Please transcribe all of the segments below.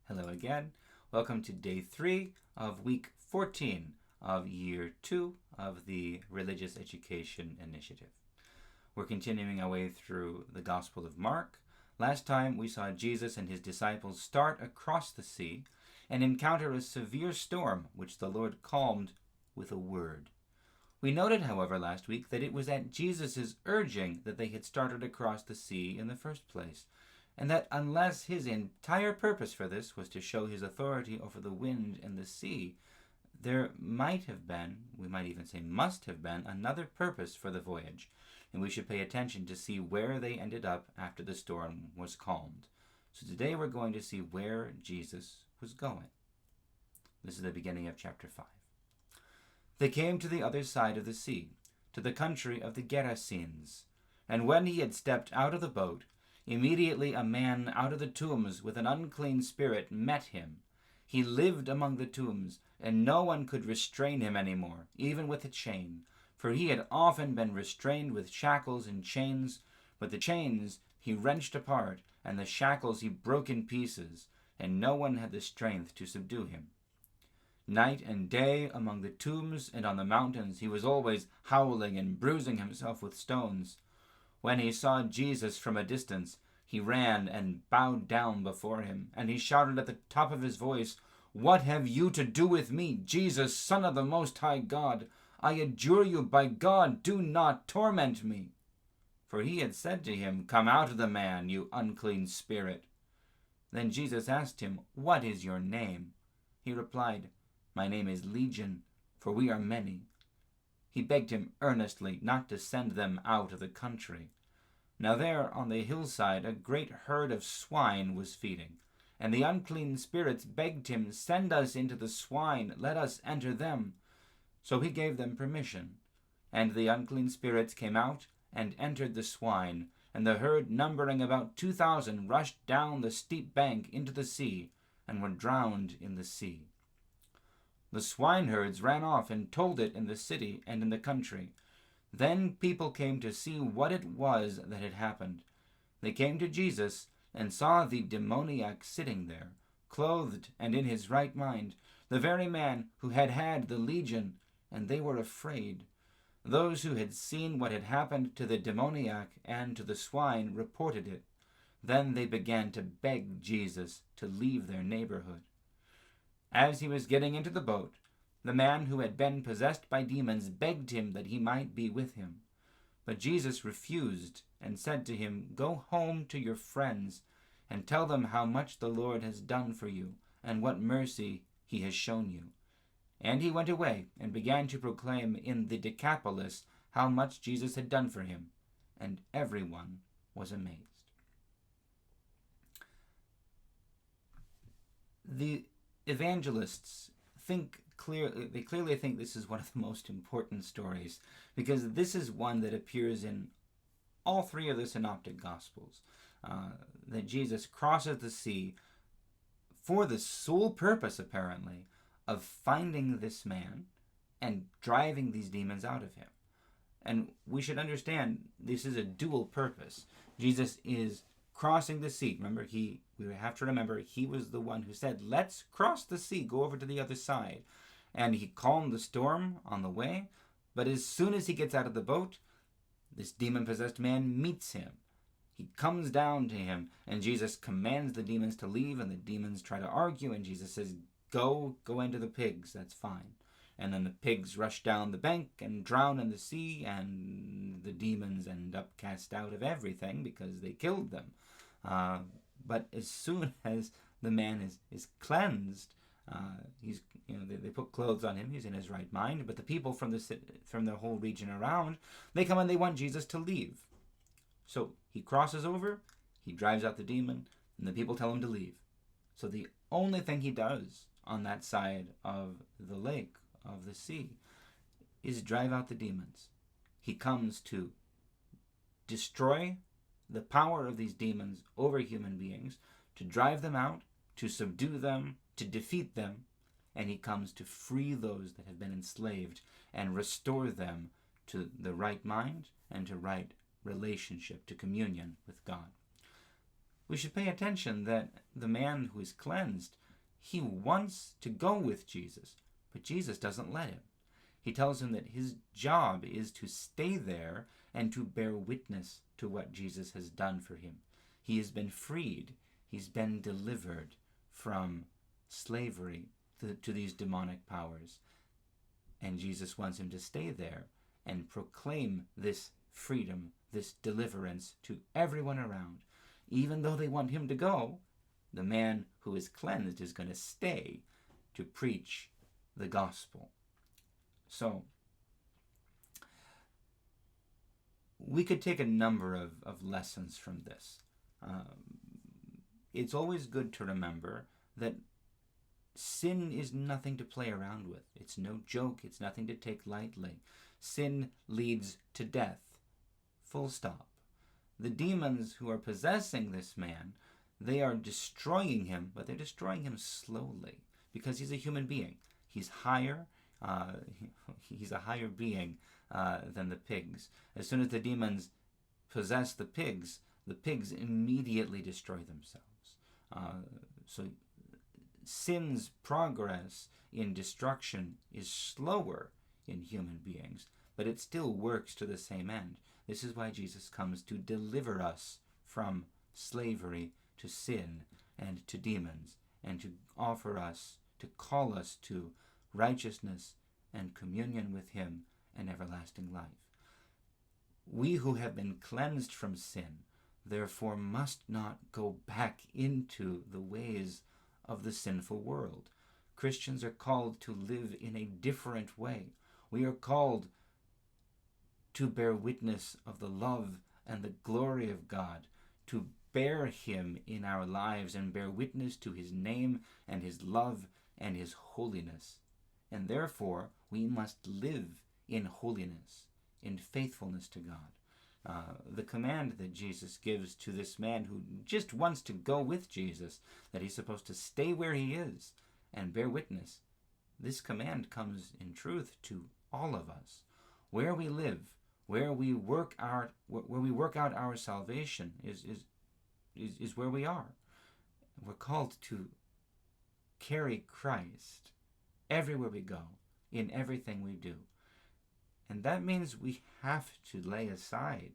Hello again. Welcome to day 3 of week 14 of year 2 of the Religious Education Initiative. We're continuing our way through the Gospel of Mark. Last time we saw Jesus and his disciples start across the sea and encounter a severe storm which the Lord calmed with a word. We noted, however, last week that it was at Jesus' urging that they had started across the sea in the first place, and that unless his entire purpose for this was to show his authority over the wind and the sea, there might have been, we might even say must have been, another purpose for the voyage, and we should pay attention to see where they ended up after the storm was calmed. So today we're going to see where Jesus was going. This is the beginning of chapter 5. They came to the other side of the sea, to the country of the Gerasenes, and when he had stepped out of the boat, immediately a man out of the tombs with an unclean spirit met him. He lived among the tombs, and no one could restrain him any more, even with a chain, for he had often been restrained with shackles and chains, but the chains he wrenched apart, and the shackles he broke in pieces, and no one had the strength to subdue him. Night and day among the tombs and on the mountains he was always howling and bruising himself with stones. When he saw Jesus from a distance, he ran and bowed down before him, and he shouted at the top of his voice, "What have you to do with me, Jesus, Son of the Most High God? I adjure you by God, do not torment me." For he had said to him, "Come out of the man, you unclean spirit." Then Jesus asked him, "What is your name?" He replied, "My name is Legion, for we are many." He begged him earnestly not to send them out of the country. Now there on the hillside a great herd of swine was feeding, and the unclean spirits begged him, "Send us into the swine, let us enter them." So he gave them permission, and the unclean spirits came out and entered the swine, and the herd, numbering about 2,000, rushed down the steep bank into the sea, and were drowned in the sea. The swineherds ran off and told it in the city and in the country. Then people came to see what it was that had happened. They came to Jesus and saw the demoniac sitting there, clothed and in his right mind, the very man who had had the legion, and they were afraid. Those who had seen what had happened to the demoniac and to the swine reported it. Then they began to beg Jesus to leave their neighborhood. As he was getting into the boat, the man who had been possessed by demons begged him that he might be with him. But Jesus refused and said to him, "Go home to your friends and tell them how much the Lord has done for you and what mercy he has shown you." And he went away and began to proclaim in the Decapolis how much Jesus had done for him, and everyone was amazed. The evangelists clearly think this is one of the most important stories, because this is one that appears in all three of the synoptic gospels, that Jesus crosses the sea for the sole purpose, apparently, of finding this man and driving these demons out of him. And we should understand this is a dual purpose. Jesus is crossing the sea. Remember, we have to remember he was the one who said, "Let's cross the sea, go over to the other side." And he calmed the storm on the way. But as soon as he gets out of the boat, this demon-possessed man meets him. He comes down to him, and Jesus commands the demons to leave, and the demons try to argue, and Jesus says, Go into the pigs, that's fine." And then the pigs rush down the bank and drown in the sea, and the demons end up cast out of everything because they killed them. But as soon as the man is cleansed, they put clothes on him, he's in his right mind, but the people from the whole region around, they come and they want Jesus to leave. So he crosses over, he drives out the demon, and the people tell him to leave. So the only thing he does on that side of the lake, of the sea, is drive out the demons. He comes to destroy the power of these demons over human beings, to drive them out, to subdue them, to defeat them, and he comes to free those that have been enslaved and restore them to the right mind and to right relationship, to communion with God. we should pay attention that the man who is cleansed, he wants to go with Jesus, but Jesus doesn't let him. He tells him that his job is to stay there and to bear witness to what Jesus has done for him. He has been freed. He's been delivered from slavery to these demonic powers. And Jesus wants him to stay there and proclaim this freedom, this deliverance to everyone around. Even though they want him to go, the man who is cleansed is going to stay to preach the gospel. So, we could take a number of lessons from this. It's always good to remember that sin is nothing to play around with. It's no joke. It's nothing to take lightly. Sin leads to death. Full stop. The demons who are possessing this man, they are destroying him, but they're destroying him slowly because he's a human being. He's higher. He's a higher being than the pigs. As soon as the demons possess the pigs immediately destroy themselves. So sin's progress in destruction is slower in human beings, but it still works to the same end. This is why Jesus comes to deliver us from slavery to sin and to demons, and to offer us, to call us to righteousness and communion with him and everlasting life. We who have been cleansed from sin, therefore, must not go back into the ways of the sinful world. Christians are called to live in a different way. We are called to bear witness of the love and the glory of God, to bear him in our lives and bear witness to his name and his love and his holiness. And therefore, we must live in holiness, in faithfulness to God. The command that Jesus gives to this man who just wants to go with Jesus, that he's supposed to stay where he is and bear witness, this command comes in truth to all of us. Where we live, where we work out our salvation is where we are. We're called to carry Christ everywhere we go, in everything we do. And that means we have to lay aside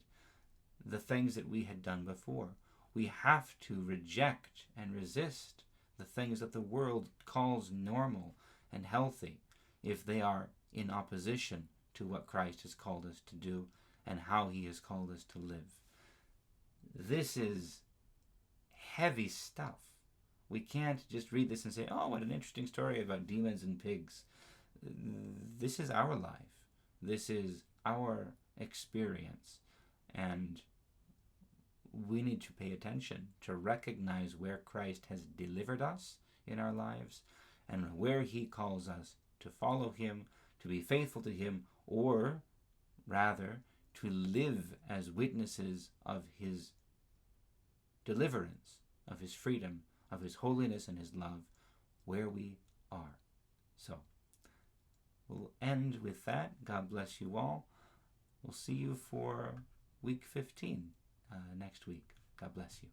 the things that we had done before. We have to reject and resist the things that the world calls normal and healthy if they are in opposition to what Christ has called us to do and how he has called us to live. This is heavy stuff. We can't just read this and say, oh, what an interesting story about demons and pigs. This is our life. This is our experience. And we need to pay attention to recognize where Christ has delivered us in our lives and where he calls us to follow him, to be faithful to him, or rather to live as witnesses of his deliverance, of his freedom, of his holiness and his love, where we are. So, we'll end with that. God bless you all. We'll see you for week 15 next week. God bless you.